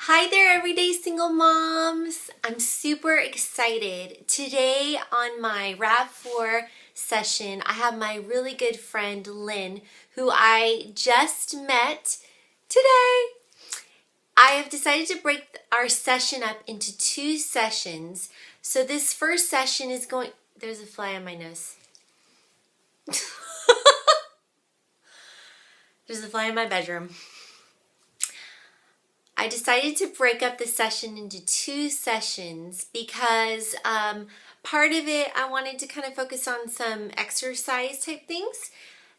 Hi there, everyday single moms. I'm super excited. Today on my RAV4 session, I have my really good friend Lynn, who I just met today. I have decided to break our session up into 2 sessions. So this first session is going... There's a fly on my nose. There's a fly in my bedroom. I decided to break up the session into 2 sessions because part of it I wanted to kind of focus on some exercise type things.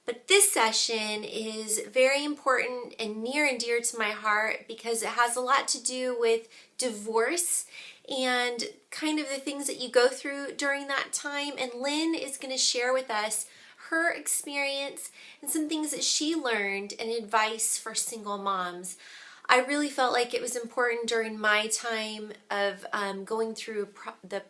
But this session is very important and near and dear to my heart because it has a lot to do with divorce and kind of the things that you go through during that time. And Lynn is going to share with us her experience and some things that she learned and advice for single moms. I really felt like it was important during my time of going through the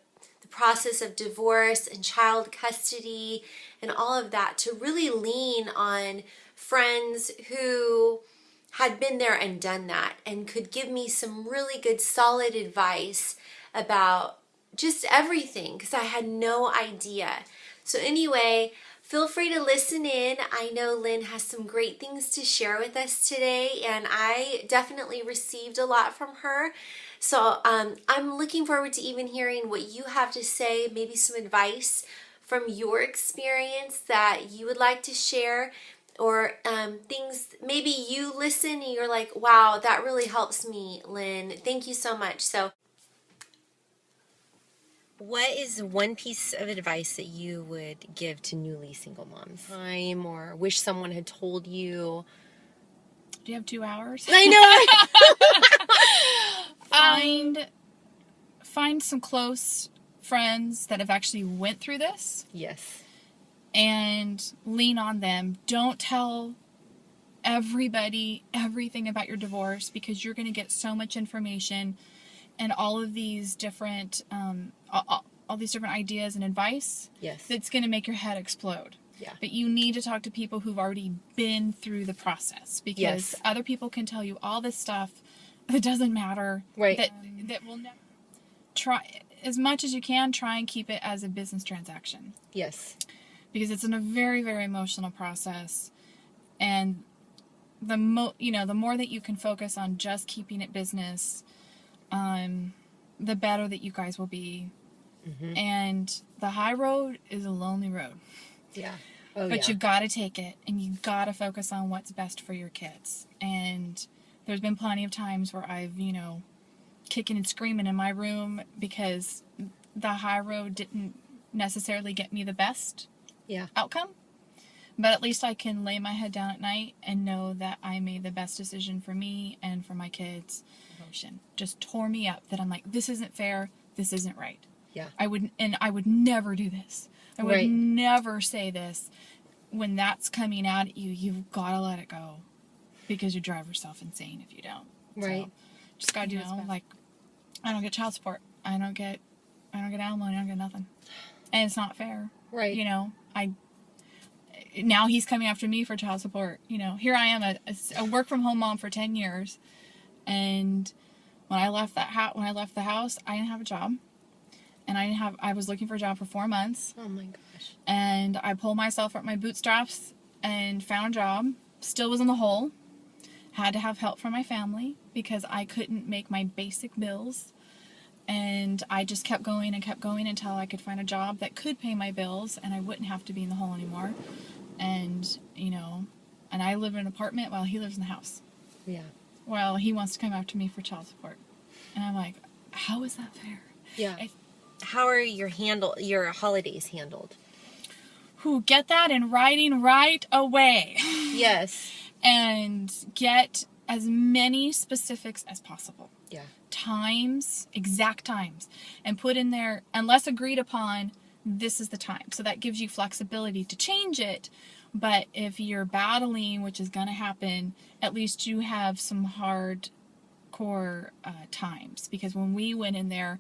process of divorce and child custody and all of that to really lean on friends who had been there and done that and could give me some really good solid advice about just everything because I had no idea. So anyway, feel free to listen in. I know Lynn has some great things to share with us today, and I definitely received a lot from her. So I'm looking forward to even hearing what you have to say, maybe some advice from your experience that you would like to share, or things maybe you listen and you're like, wow, that really helps me, Lynn. Thank you so much. So what is one piece of advice that you would give to newly single moms? Time or wish someone had told you? Do you have 2 hours? I know. Find some close friends that have actually went through this. Yes. And lean on them. Don't tell everybody everything about your divorce because you're going to get so much information and all of these different all these different ideas and advice. Yes. That's going to make your head explode. Yeah. But you need to talk to people who've already been through the process because Yes. other people can tell you all this stuff that doesn't matter. Right. That will never try as much as you can. Try and keep it as a business transaction. Yes. Because it's in a very, very emotional process, and the more that you can focus on just keeping it business, the better that you guys will be. Mm-hmm. And the high road is a lonely road. Yeah. But you got to take it, and you got to focus on what's best for your kids. And there's been plenty of times where I've, kicking and screaming in my room because the high road didn't necessarily get me the best outcome. But at least I can lay my head down at night and know that I made the best decision for me and for my kids. Emotion just tore me up that I'm like, this isn't fair. This isn't right. Yeah. I would never do this. I would never say this. When that's coming out at you, you've got to let it go because you drive yourself insane if you don't. Right. So, just got to do what's best. Like, I don't get child support. I don't get alimony. I don't get nothing. And it's not fair. Right. Now he's coming after me for child support. Here I am, a work from home mom for 10 years. And when I left the house, I didn't have a job. And I was looking for a job for 4 months. Oh my gosh. And I pulled myself up my bootstraps and found a job. Still was in the hole. Had to have help from my family because I couldn't make my basic bills. And I just kept going until I could find a job that could pay my bills and I wouldn't have to be in the hole anymore. And, and I live in an apartment while he lives in the house. Yeah. Well, he wants to come after me for child support. And I'm like, how is that fair? Yeah. How are your holidays handled? Get that in writing right away. Yes. And get as many specifics as possible. Yeah. Times, exact times, and put in there, unless agreed upon, this is the time. So that gives you flexibility to change it. But if you're battling, which is going to happen, at least you have some hardcore times. Because when we went in there,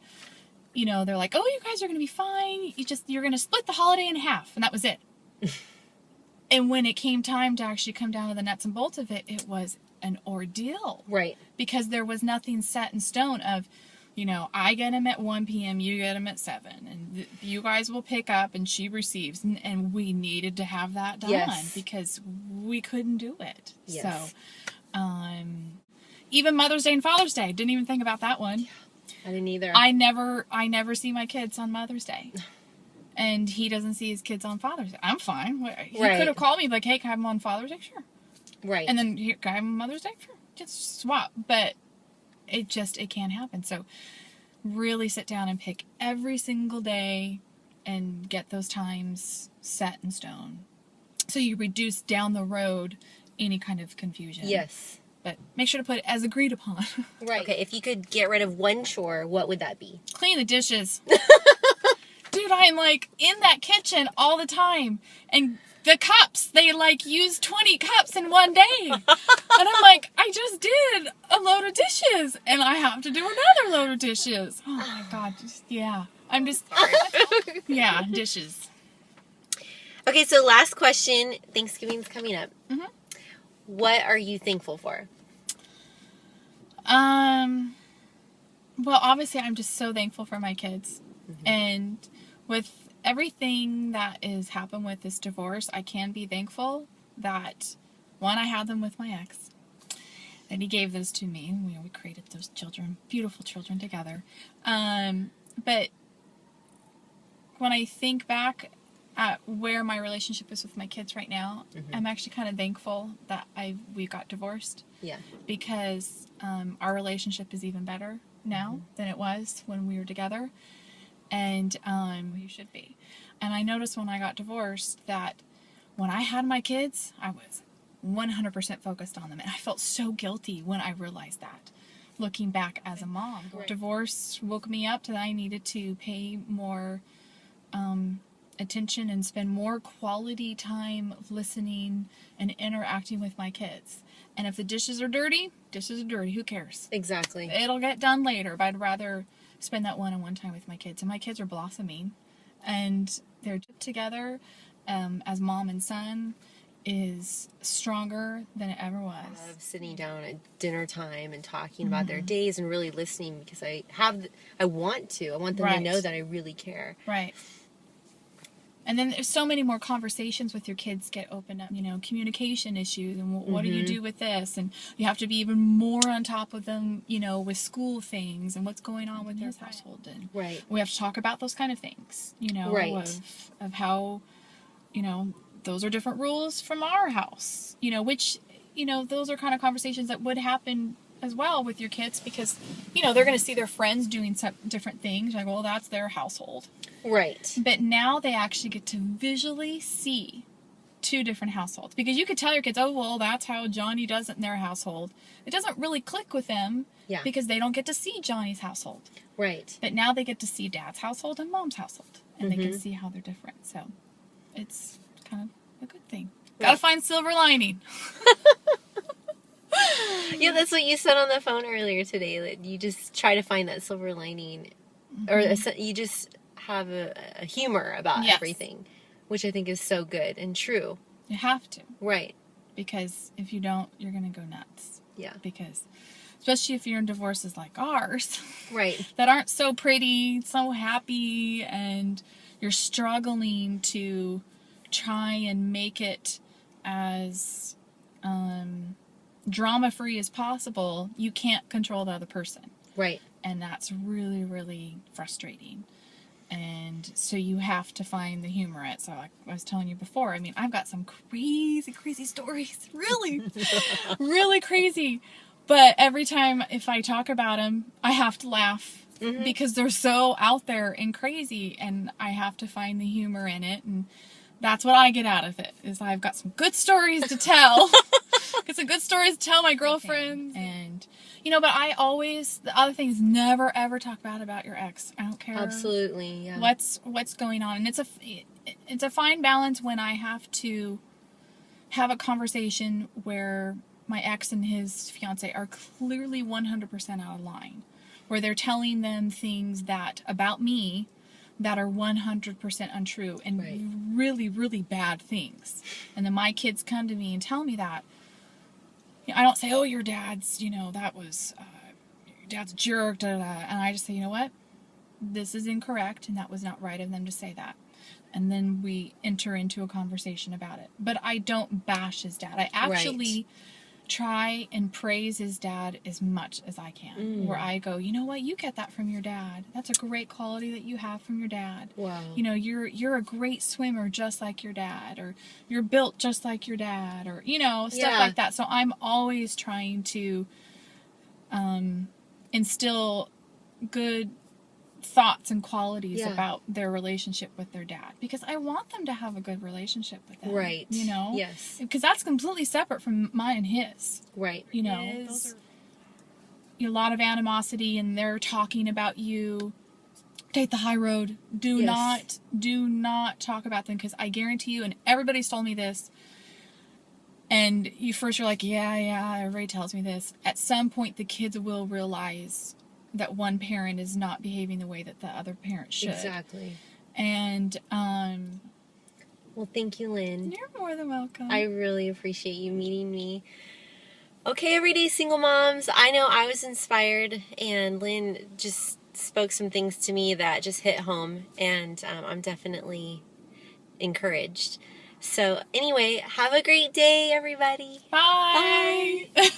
they're like, oh, you guys are going to be fine. You're going to split the holiday in half. And that was it. And when it came time to actually come down to the nuts and bolts of it, it was an ordeal. Right. Because there was nothing set in stone of, you know, I get him at 1 p.m., you get him at 7, and you guys will pick up and she receives. And we needed to have that done. Yes. Because we couldn't do it. Yes. So, even Mother's Day and Father's Day, didn't even think about that one. I didn't either. I never see my kids on Mother's Day. And he doesn't see his kids on Father's Day. I'm fine. He could have called me like, hey, can I have him on Father's Day? Sure. Right. And then, here, can I have him on Mother's Day? Sure. Just swap. But it can't happen. So really sit down and pick every single day and get those times set in stone. So you reduce down the road any kind of confusion. Yes. But make sure to put it as agreed upon. Right. Okay, if you could get rid of one chore, what would that be? Clean the dishes. Dude, I'm like in that kitchen all the time. And the cups, they like use 20 cups in one day. And I'm like, I just did a load of dishes. And I have to do another load of dishes. Oh my God. I'm just, yeah, dishes. Okay, so last question. Thanksgiving's coming up. Mm-hmm. What are you thankful for? Well, obviously, I'm just so thankful for my kids. Mm-hmm. And with everything that has happened with this divorce, I can be thankful that, one, I had them with my ex. And he gave those to me. We created those children, beautiful children together. But when I think back at where my relationship is with my kids right now, Mm-hmm. I'm actually kind of thankful that we got divorced. Yeah. Because our relationship is even better now than it was when we were together. And you should be. And I noticed when I got divorced that when I had my kids, I was 100% focused on them. And I felt so guilty when I realized that, looking back as a mom. Right. Divorce woke me up to that I needed to pay more attention and spend more quality time listening and interacting with my kids. And if the dishes are dirty, who cares? Exactly. It'll get done later, but I'd rather spend that one-on-one time with my kids. And my kids are blossoming, and they're together as mom and son is stronger than it ever was. I love sitting down at dinner time and talking about their days and really listening, because I want them to know that I really care. Right. And then there's so many more conversations with your kids get opened up, communication issues and what do you do with this? And you have to be even more on top of them, with school things and what's going on with their household. And we have to talk about those kind of things, of how, those are different rules from our house, which, those are kind of conversations that would happen as well with your kids, because, they're going to see their friends doing some different things. Like, well, that's their household. Right. But now they actually get to visually see two different households. Because you could tell your kids, oh, well, that's how Johnny does it in their household. It doesn't really click with them because they don't get to see Johnny's household. Right. But now they get to see Dad's household and Mom's household. And they can see how they're different. So it's kind of a good thing. Right. Gotta find silver lining. Yeah, that's what you said on the phone earlier today. That you just try to find that silver lining, or you just have a humor about everything, which I think is so good and true. You have to. Right. Because if you don't, you're going to go nuts. Yeah. Because, especially if you're in divorces like ours. Right. That aren't so pretty, so happy, and you're struggling to try and make it as drama-free as possible. You can't control the other person. Right. And that's really, really frustrating. And so you have to find the humor in it. So like I was telling you before, I mean, I've got some crazy, crazy stories. Really, really crazy. But every time if I talk about them, I have to laugh because they're so out there and crazy, and I have to find the humor in it. And that's what I get out of it, is I've got some good stories to tell. Got some good stories to tell my girlfriends. And, but I always, the other thing is never, ever talk bad about your ex. I don't care. Absolutely, yeah. What's going on. And it's a fine balance when I have to have a conversation where my ex and his fiance are clearly 100% out of line. Where they're telling them things about me that are 100% untrue and really, really bad things. And then my kids come to me and tell me that. I don't say, oh, your dad's, that was, your dad's a jerk, da, da, da. And I just say, you know what? This is incorrect, and that was not right of them to say that. And then we enter into a conversation about it. But I don't bash his dad. I actually try and praise his dad as much as I can. Where I go, you know what? You get that from your dad. That's a great quality that you have from your dad. Wow. You're a great swimmer just like your dad, or you're built just like your dad, or stuff like that. So I'm always trying to instill good thoughts and qualities about their relationship with their dad, because I want them to have a good relationship with them. Right. Yes. Because that's completely separate from mine and his. Right. Those are a lot of animosity, and they're talking about you. Take the high road. Do not talk about them, because I guarantee you, and everybody's told me this, and you're like, yeah, everybody tells me this. At some point, the kids will realize that one parent is not behaving the way that the other parent should. Exactly. And, well, thank you, Lynn. You're more than welcome. I really appreciate you meeting me. Okay, everyday single moms, I know I was inspired, and Lynn just spoke some things to me that just hit home, and I'm definitely encouraged. So anyway, have a great day, everybody. Bye. Bye.